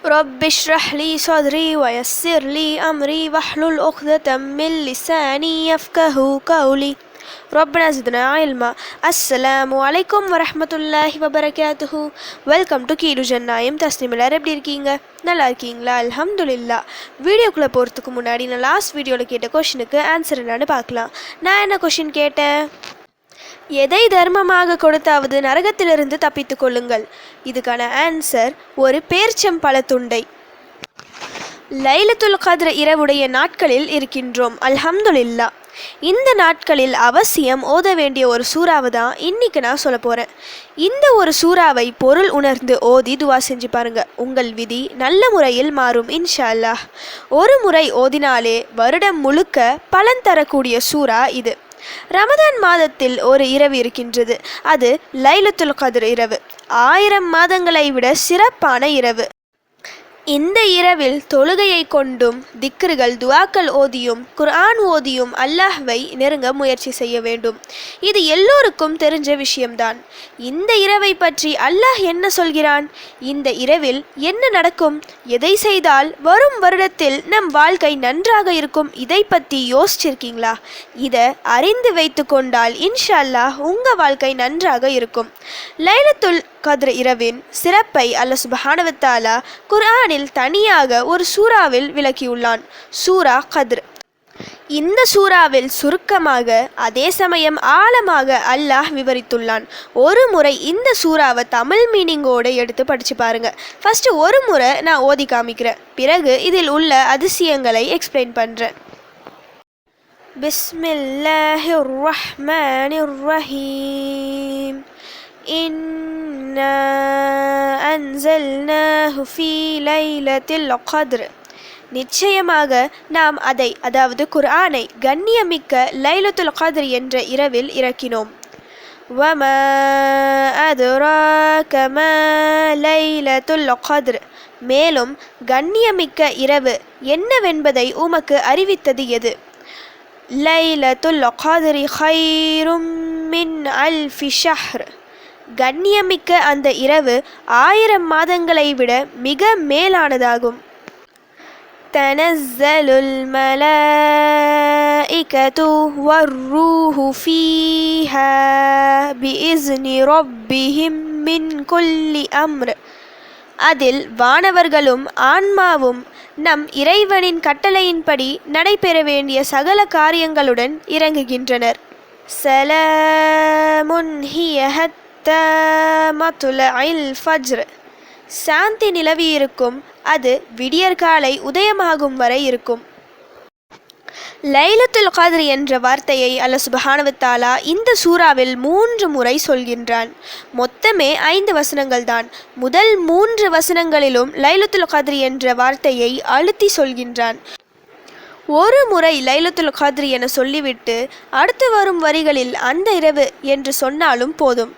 رب اشرح لي صدري ويسر لي أمري واحلل عقدة من لساني يفقهوا قولي ربنا زدنا علما. அஸ்ஸலாமு அலைக்கும் வரஹ்மத்துல்லாஹி வபரகாத்துஹு. வெல்கம் டு கீடு ஜன்னாயம். தஸ்னீம் எல்லாரும் எப்படி இருக்கீங்க? நல்லா இருக்கீங்களா? அல்ஹம்துலில்லாஹ். வீடியோக்குள்ளே போகிறதுக்கு முன்னாடி நான் லாஸ்ட் வீடியோவில் கேட்ட கொஷினுக்கு ஆன்சர் என்னன்னு பார்க்கலாம். நான் என்ன கொஷின் கேட்டேன்? எதை தர்மமாக கொடுத்தாவது நரகத்திலிருந்து தப்பித்து கொள்ளுங்கள். இதுக்கான ஆன்சர் ஒரு பேர்ச்சம்பழத்துண்டை. லைலத்துல் கத்ர் இரவுடைய நாட்களில் இருக்கின்றோம். அல்ஹம்துலில்லாஹ். இந்த நாட்களில் அவசியம் ஓத வேண்டிய ஒரு சூறாவை தான் இன்றைக்கி நான் சொல்ல போகிறேன். இந்த ஒரு சூறாவை பொருள் உணர்ந்து ஓதி துவா செஞ்சு பாருங்க. உங்கள் விதி நல்ல முறையில் மாறும் இன்ஷா அல்லாஹ். ஒரு முறை ஓதினாலே வருடம் முழுக்க பலன் தரக்கூடிய சூறா இது. ரமதான் மாதத்தில் ஒரு இரவு இருக்கின்றது. அது லைலத்துல் கத்ர் இரவு. 1000 மாதங்களை விட சிறப்பான இரவு. இந்த இரவில் தொழுகையை கொண்டும் திக்ருகள் துஆக்கள் ஓதியும் குர்ஆன் ஓதியும் அல்லாஹ்வை நெருங்க முயற்சி செய்ய வேண்டும். இது எல்லோருக்கும் தெரிஞ்ச விஷயம்தான். இந்த இரவை பற்றி அல்லாஹ் என்ன சொல்கிறான்? இந்த இரவில் என்ன நடக்கும்? எதை செய்தால் வரும் வருடத்தில் நம் வாழ்க்கை நன்றாக இருக்கும்? இதை பற்றி யோசிச்சிருக்கீங்களா? இதை அறிந்து வைத்து கொண்டால் இன்ஷா அல்லாஹ் உங்கள் வாழ்க்கை நன்றாக இருக்கும். லைலத்துல் கத்ர் இரவின் சிறப்பை அல்லாஹ் சுப்ஹானஹு வ தஆலா குர்ஆனில் தனியாக ஒரு சூறாவில் விளக்கியுள்ளான். சூரா கத்ர். இந்த சூறாவில் சுருக்கமாக அதே சமயம் ஆழமாக அல்லாஹ் விவரித்துள்ளான். ஒரு முறை இந்த சூறாவை தமிழ் மீனிங்கோடு எடுத்து படித்து பாருங்க. ஃபர்ஸ்ட் ஒரு முறை நான் ஓதி காமிக்கிறேன், பிறகு இதில் உள்ள அதிசயங்களை எக்ஸ்பிளைன் பண்ணுறேன். பிஸ்மில்லாஹிர் ரஹ்மானிர் ரஹீம். இன்னா அன்ஸல்னாஹு ஃபீ லைலத்தில் கத்ர். நிச்சயமாக நாம் அதை, அதாவது குர்ஆனை கண்ணியமிக்க லைலத்துல் கத்ர் என்ற இரவில் இறக்கினோம். வமா அதுராக மா லைலத்துல் கத்ர். மேலும் கண்ணியமிக்க இரவு என்னவென்பதை உமக்கு அறிவித்தது எது? லைலத்துல் கத்ரி கைரும் மின் அல்ஃபி ஷஹ்ர். கண்ணியமிக்க அந்த இரவு 1000 மாதங்களை விட மிக மேலானதாகும். தனஸ்ஸலுல் மலாயிகத்து வர்ரூஹு ஃபீஹா பிஇஸ்னி ரப்பிஹிம் மின் குல்லி அம்ர். அதில் வானவர்களும் ஆன்மாவும் நம் இறைவனின் கட்டளையின்படி நடைபெற வேண்டிய சகல காரியங்களுடன் இறங்குகின்றனர். சலாமுன் ஹிய ஹத்தா மத்லஇல் ஃபஜ்ர். சாந்தி நிலவி இருக்கும். அது விடியற்காலை உதயமாகும் வரை இருக்கும். லைலத்துல் கத்ர் என்ற வார்த்தையை அல்லாஹ் சுப்ஹானஹு வ தஆலா இந்த சூறாவில் 3 முறை சொல்கின்றான். மொத்தமே 5 வசனங்கள் தான். முதல் 3 வசனங்களிலும் லைலத்துல் கத்ர் என்ற வார்த்தையை அழுத்தி சொல்கின்றான். ஒரு முறை லைலத்துல் கத்ர் என சொல்லிவிட்டு அடுத்து வரும் வரிகளில் அந்த இரவு என்று சொன்னாலும் போதும்.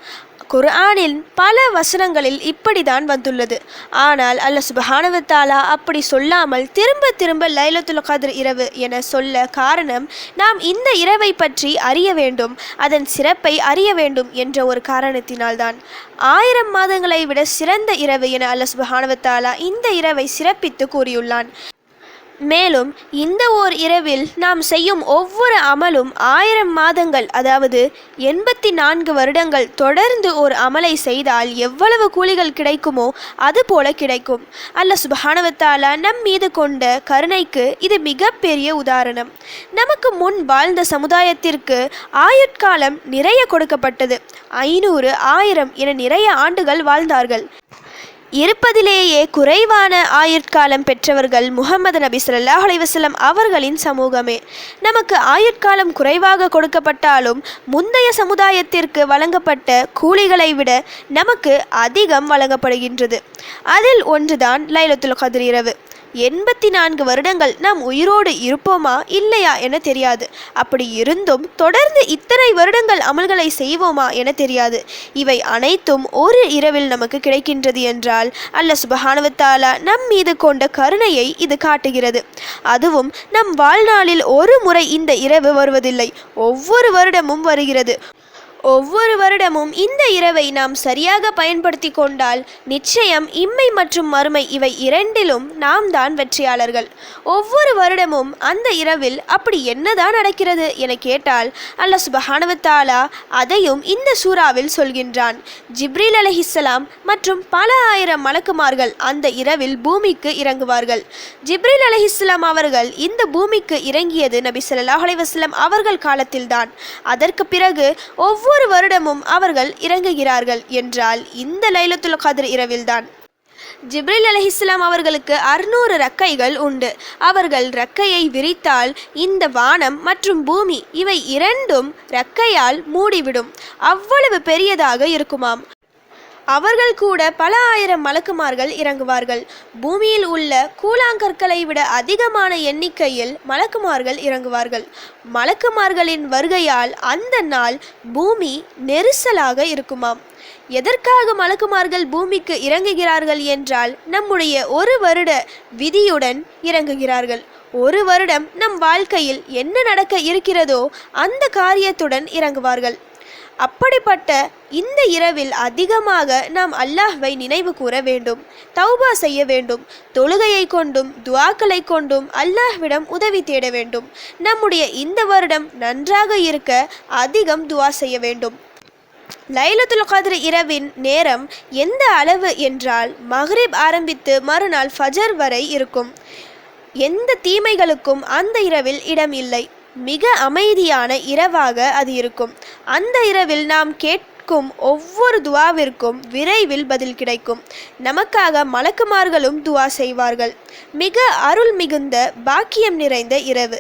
குர்ஆனில் பல வசனங்களில் இப்படிதான் வந்துள்ளது. ஆனால் அல்லாஹ் சுப்ஹானஹு வ தஆலா அப்படி சொல்லாமல் திரும்ப திரும்ப லைலத்துல் கத்ர் இரவு என சொல்ல காரணம், நாம் இந்த இரவை பற்றி அறிய வேண்டும், அதன் சிறப்பை அறிய வேண்டும் என்ற ஒரு காரணத்தினால்தான். 1000 மாதங்களை விட சிறந்த இரவு என அல்லாஹ் சுப்ஹானஹு வ தஆலா இந்த இரவை சிறப்பித்து கூறியுள்ளான். மேலும் இந்த ஓர் இரவில் நாம் செய்யும் ஒவ்வொரு அமலும் 1000 மாதங்கள், அதாவது 84 வருடங்கள் தொடர்ந்து ஒரு அமலை செய்தால் எவ்வளவு கூலிகள் கிடைக்குமோ அது போல கிடைக்கும். அல்லாஹ் சுப்ஹானஹு வ தஆலா நம் மீது கொண்ட கருணைக்கு இது மிகப்பெரிய உதாரணம். நமக்கு முன் வாழ்ந்த சமுதாயத்திற்கு ஆயுட்காலம் நிறைய கொடுக்கப்பட்டது. 500, 1000 என நிறைய ஆண்டுகள் வாழ்ந்தார்கள். இருப்பதிலேயே குறைவான ஆயுட்காலம் பெற்றவர்கள் முஹம்மது நபி ஸல்லல்லாஹு அலைஹி வஸல்லம் அவர்களின் சமூகமே. நமக்கு ஆயுட்காலம் குறைவாக கொடுக்கப்பட்டாலும் முந்தைய சமுதாயத்திற்கு வழங்கப்பட்ட கூலிகளை விட நமக்கு அதிகம் வழங்கப்படுகின்றது. அதில் ஒன்றுதான் லைலத்துல் கத்ர் இரவு. 84 வருடங்கள் நாம் உயிரோடு இருப்போமா இல்லையா என தெரியாது. அப்படி இருந்தும் தொடர்ந்து இத்தனை வருடங்கள் அமல்களை செய்வோமா என தெரியாது. இவை அனைத்தும் ஒரு இரவில் நமக்கு கிடைக்கின்றது என்றால் அல்லாஹ் சுப்ஹானஹு வ தஆலா நம் மீது கொண்ட கருணையை இது காட்டுகிறது. அதுவும் நம் வாழ்நாளில் ஒரு முறை இந்த இரவு வருவதில்லை, ஒவ்வொரு வருடமும் வருகிறது. ஒவ்வொரு வருடமும் இந்த இரவை நாம் சரியாக பயன்படுத்தி கொண்டால் நிச்சயம் இம்மை மற்றும் மறுமை இவை இரண்டிலும் நாம் தான் வெற்றியாளர்கள். ஒவ்வொரு வருடமும் அந்த இரவில் அப்படி என்னதான் நடக்கிறது என கேட்டால் அல்லாஹ் சுப்ஹானஹு வ தஆலா அதையும் இந்த சூறாவில் சொல்கின்றான். ஜிப்ரீல் அலைஹிஸ்ஸலாம் மற்றும் பல ஆயிரம் மலக்குமார்கள் அந்த இரவில் பூமிக்கு இறங்குவார்கள். ஜிப்ரீல் அலைஹிஸ்ஸலாம் அவர்கள் இந்த பூமிக்கு இறங்கியது நபி ஸல்லல்லாஹு அலைஹி வஸல்லம் அவர்கள் காலத்தில்தான். அதற்கு பிறகு ஒவ்வொரு வருடமும் அவர்கள் இறங்குகிறார்கள் என்றால் இந்த லைலத்துல் கத்ர் இரவில்தான். ஜிப்ரீல் அலைஹிஸ்ஸலாம் அவர்களுக்கு 600 ரெக்கைகள் உண்டு. அவர்கள் ரெக்கையை விரித்தால் இந்த வானம் மற்றும் பூமி இவை இரண்டும் ரெக்கையால் மூடிவிடும். அவ்வளவு பெரியதாக இருக்குமாம். அவர்கள் கூட பல ஆயிரம் மலக்குமார்கள் இறங்குவார்கள். பூமியில் உள்ள கூழாங்கற்களை விட அதிகமான எண்ணிக்கையில் மலக்குமார்கள் இறங்குவார்கள். மலக்குமார்களின் வருகையால் அந்த நாள் பூமி நெரிசலாக இருக்குமாம். எதற்காக மலக்குமார்கள் பூமிக்கு இறங்குகிறார்கள் என்றால் நம்முடைய ஒரு வருட விதியுடன் இறங்குகிறார்கள். ஒரு வருடம் நம் வாழ்க்கையில் என்ன நடக்க இருக்கிறதோ அந்த காரியத்துடன் இறங்குவார்கள். அப்படிப்பட்ட இந்த இரவில் அதிகமாக நாம் அல்லாஹ்வை நினைவு கூற வேண்டும், தௌபா செய்ய வேண்டும். தொழுகையை கொண்டும் துஆக்களை கொண்டும் அல்லாஹ்விடம் உதவி தேட வேண்டும். நம்முடைய இந்த வருடம் நன்றாக இருக்க அதிகம் துஆ செய்ய வேண்டும். லைலத்துல் கத்ர் இரவின் நேரம் எந்த அளவு என்றால் மக்ரிப் ஆரம்பித்து மறுநாள் ஃபஜர் வரை இருக்கும். எந்த தீமைகளுக்கும் அந்த இரவில் இடம் இல்லை. மிக அமைதியான இரவாக அது இருக்கும். அந்த இரவில் நாம் கேட்கும் ஒவ்வொரு துவாவிற்கும் விரைவில் பதில் கிடைக்கும். நமக்காக மலக்குமார்களும் துவா செய்வார்கள். மிக அருள் மிகுந்த பாக்கியம் நிறைந்த இரவு.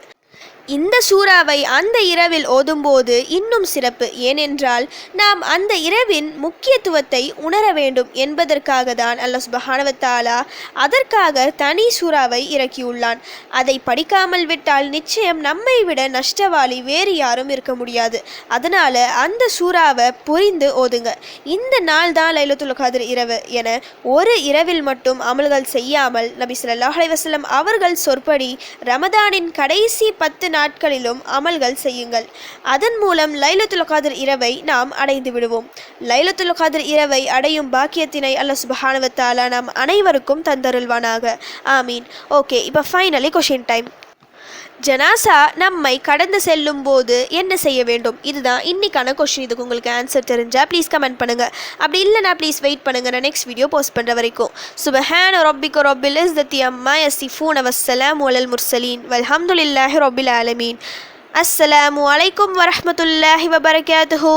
இந்த சூறாவை அந்த இரவில் ஓதும்போது இன்னும் சிறப்பு. ஏனென்றால் நாம் அந்த இரவின் முக்கியத்துவத்தை உணர வேண்டும் என்பதற்காக தான் அல்லாஹ் சுப்ஹானஹு வ தஆலா அதற்காக தனி சூறாவை இறக்கியுள்ளான். அதை படிக்காமல் விட்டால் நிச்சயம் நம்மை விட நஷ்டவாளி வேறு யாரும் இருக்க முடியாது. அதனால அந்த சூறாவை புரிந்து ஓதுங்க. இந்த நாள் தான் லைலத்துல் கத்ர் இரவு என ஒரு இரவில் மட்டும் அமல்கள் செய்யாமல் நபி ஸல்லல்லாஹு அலைஹி வஸல்லம் அவர்கள் சொற்படி ரமதானின் கடைசி 10 நாட்களிலும் அமல்கள் செய்யுங்கள். அதன் மூலம் லைலத்துல் கத்ர் இரவை நாம் அடைந்து விடுவோம். லைலத்துல் கத்ர் இரவை அடையும் பாக்கியத்தினை அல்லாஹ் சுப்ஹானஹு வ தஆலா நாம் அனைவருக்கும் தந்தருள்வானாக. ஆமீன். ஓகே, இப்போ ஃபைனலி கொஷின் டைம். ஜனாசா நம்மை கடந்து செல்லும் போது என்ன செய்ய வேண்டும்? இதுதான் இன்னைக்கான கொஸ்டின். இதுக்கு உங்களுக்கு ஆன்சர் தெரிஞ்சா ப்ளீஸ் கமெண்ட் பண்ணுங்க. அப்படி இல்லைனா ப்ளீஸ் வெயிட் பண்ணுங்க, நான் நெக்ஸ்ட் வீடியோ போஸ்ட் பண்ணுற வரைக்கும். சுப்ஹான ரப்பிக ரப்பில் இஸ்ஸத்தி அம்மா யசிஃபூன வஸ்ஸலாமு அலல் முர்சலீன் வல்ஹம்துலில்லாஹி ரப்பில் ஆலமீன். அஸ்ஸலாமு அலைக்கும் வரஹ்மத்துல்லாஹி வபரகாத்துஹு.